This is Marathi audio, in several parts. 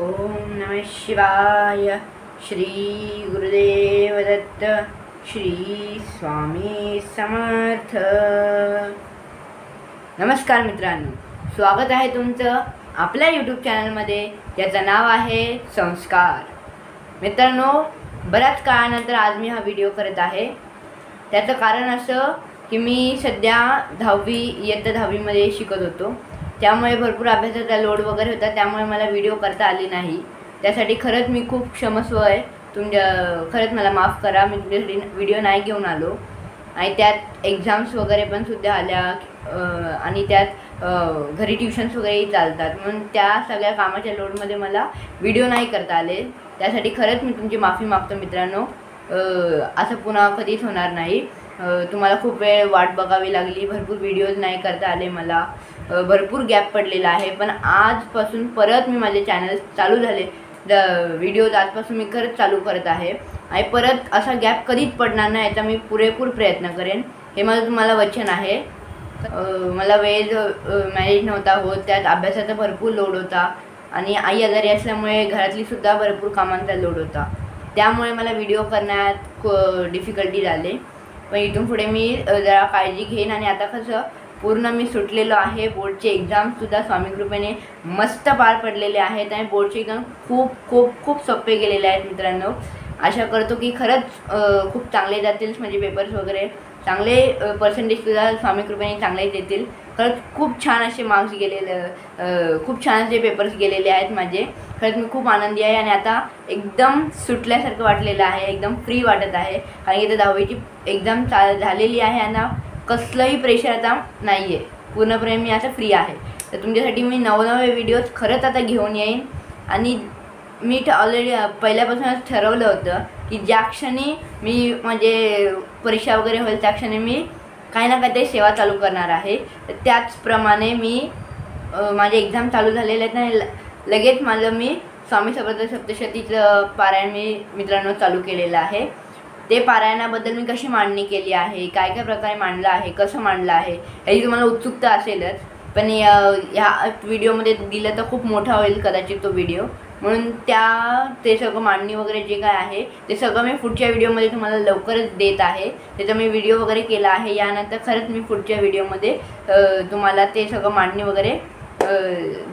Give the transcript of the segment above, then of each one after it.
ओम नमः शिवाय. श्री गुरुदेव दत्त. श्री स्वामी समर्थ. नमस्कार मित्रांनो, स्वागत आहे तुमचं आपल्या यूट्यूब चॅनलमध्ये ज्याचं नाव आहे संस्कार. मित्रांनो, बऱ्याच काळानंतर आज मी हा व्हिडिओ करत आहे. त्याचं कारण असं की मी सध्या 10वीमध्ये शिकत होतो, त्यामुळे भरपूर अभ्यासाचा लोड वगैरे होता, त्यामुळे मला व्हिडिओ करता आली नाही. त्यासाठी खरंच मी खूप क्षमस्व आहे. खरंच मला माफ करा, मी तुमच्यासाठी व्हिडिओ नाही घेऊन आलो. आणि त्यात एक्झाम्स वगैरे पण सुद्धा आल्या आणि त्यात घरी ट्युशन्स वगैरेही चालतात, म्हणून त्या सगळ्या कामाच्या लोडमध्ये मला व्हिडिओ नाही करता आले. त्यासाठी खरंच मी तुमची माफी मागतो मित्रांनो. असं पुन्हा कधीच होणार नाही. तुम्हाला खूप वेळ वाट बघावी लागली, भरपूर व्हिडिओज नाही करता आले मला, भरपूर गॅप पडलेला आहे. पण आजपासून परत मी माझे चॅनल चालू झाले, व्हिडिओज आजपासून मी खरंच चालू करत आहे आणि परत असा गॅप कधीच पडणार नाही याचा मी पुरेपूर प्रयत्न करेन, हे माझं तुम्हाला वचन आहे. मला वेळ मॅनेज नव्हता होत, त्यात अभ्यासाचा भरपूर लोड होता आणि आई आजारी असल्यामुळे घरातलीसुद्धा भरपूर कामांचा लोड होता, त्यामुळे मला व्हिडिओ करण्यात डिफिकल्टी झाले. पण इथून पुढे मी जरा काळजी घेईन. आणि आता कसं पूर्ण मी सुटलेलो आहे. बोर्डचे एक्झामसुद्धा स्वामी कृपेने मस्त पार पडलेले आहेत आणि बोर्डचे एक्झाम खूप खूप खूप सोपे गेलेले आहेत मित्रांनो. आशा करतो की खरंच खूप चांगले जातील म्हणजे पेपर्स वगैरे, चांगले पर्सेंटेजसुद्धा स्वामी कृपेने चांगले देतील. खरंच खूप छान असे मार्क्स गेलेले, खूप छान असे पेपर्स गेलेले आहेत माझे. खरंच मी खूप आनंदी आहे आणि आता एकदम सुटल्यासारखं वाटलेलं आहे, एकदम फ्री वाटत आहे. कारण की इथं 10वीची एक्झाम झालेली आहे आणि कसलंही प्रेशर आता नाही आहे, पूर्णपणे मी आता फ्री आहे. तर तुमच्यासाठी मी नवनवे व्हिडिओज खरंच आता घेऊन येईन. आणि मी ऑलरेडी पहिल्यापासूनच ठरवलं होतं की ज्या क्षणी मी म्हणजे परीक्षा वगैरे होईल त्या क्षणी मी काही ना काहीतरी सेवा चालू करणार आहे. तर त्याचप्रमाणे मी माझे एक्झाम चालू झालेले आहेत आणि लगेच मी स्वामी समर्थ सप्तशतीचं पारायण मी मित्रांनो चालू केलेलं आहे. ते पारायणाबद्दल मी कशी मांडणी केली आहे, काय काय प्रकारे मांडलं आहे, कसं मांडलं आहे याची तुम्हाला उत्सुकता असेलच. पण ह्या व्हिडिओमध्ये दिलं तर खूप मोठा होईल कदाचित तो व्हिडिओ, म्हणून ते सगळं मांडणी वगैरे जे काय आहे ते सगळं मी पुढच्या व्हिडिओमध्ये तुम्हाला लवकरच देत आहे. त्याचा मी व्हिडिओ वगैरे केला आहे. यानंतर खरंच मी पुढच्या व्हिडिओमध्ये तुम्हाला ते सगळं मांडणी वगैरे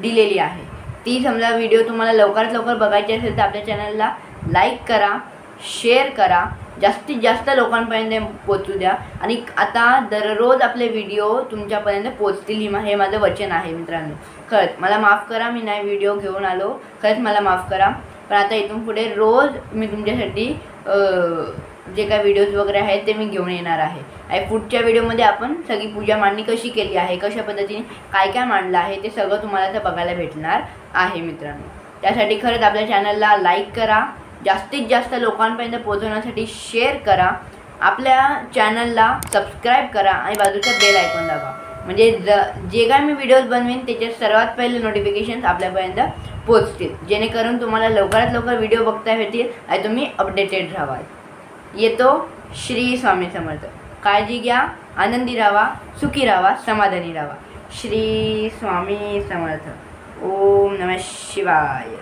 दिलेली आहे. ती समजा व्हिडिओ तुम्हाला लवकरात लवकर बघायची असेल तर आपल्या चॅनलला लाईक करा, शेअर करा, जास्तीत जास्त लोकांपर्यंत पोचू द्या. आणि आता दररोज आपले व्हिडिओ तुमच्यापर्यंत पोचतील, हे माझं वचन आहे मित्रांनो. खरंच मला माफ करा, मी नाही व्हिडिओ घेऊन आलो, खरंच मला माफ करा. पण आता इथून पुढे रोज मी तुमच्यासाठी जे काय व्हिडिओज वगैरे आहेत ते मी घेऊन येणार आहे. आणि पुढच्या व्हिडिओमध्ये आपण सगळी पूजा मांडणी कशी केली आहे, कशा पद्धतीने काय काय मांडलं आहे ते सगळं तुम्हाला तर बघायला भेटणार आहे मित्रांनो. त्यासाठी खरंच आपल्या चॅनलला लाईक करा, जास्तीत जास्त लोकांपर्यंत पोहोचवण्यासाठी शेअर करा, आपल्या चॅनलला सबस्क्राईब करा आणि बाजूचा बेल आयकॉन दाबा. म्हणजे जे काय मी व्हिडिओज बनवेन त्याचे सर्वात पहिले नोटिफिकेशन्स आपल्यापर्यंत पोचतील, जेणेकरून तुम्हाला लवकरात लवकर व्हिडिओ बघता येतील आणि तुम्ही अपडेटेड राहाल. येतो. श्री स्वामी समर्थ. काळजी घ्या, आनंदी राहा, सुखी राहा, समाधानी राहा. श्री स्वामी समर्थ. ओम नमः शिवाय.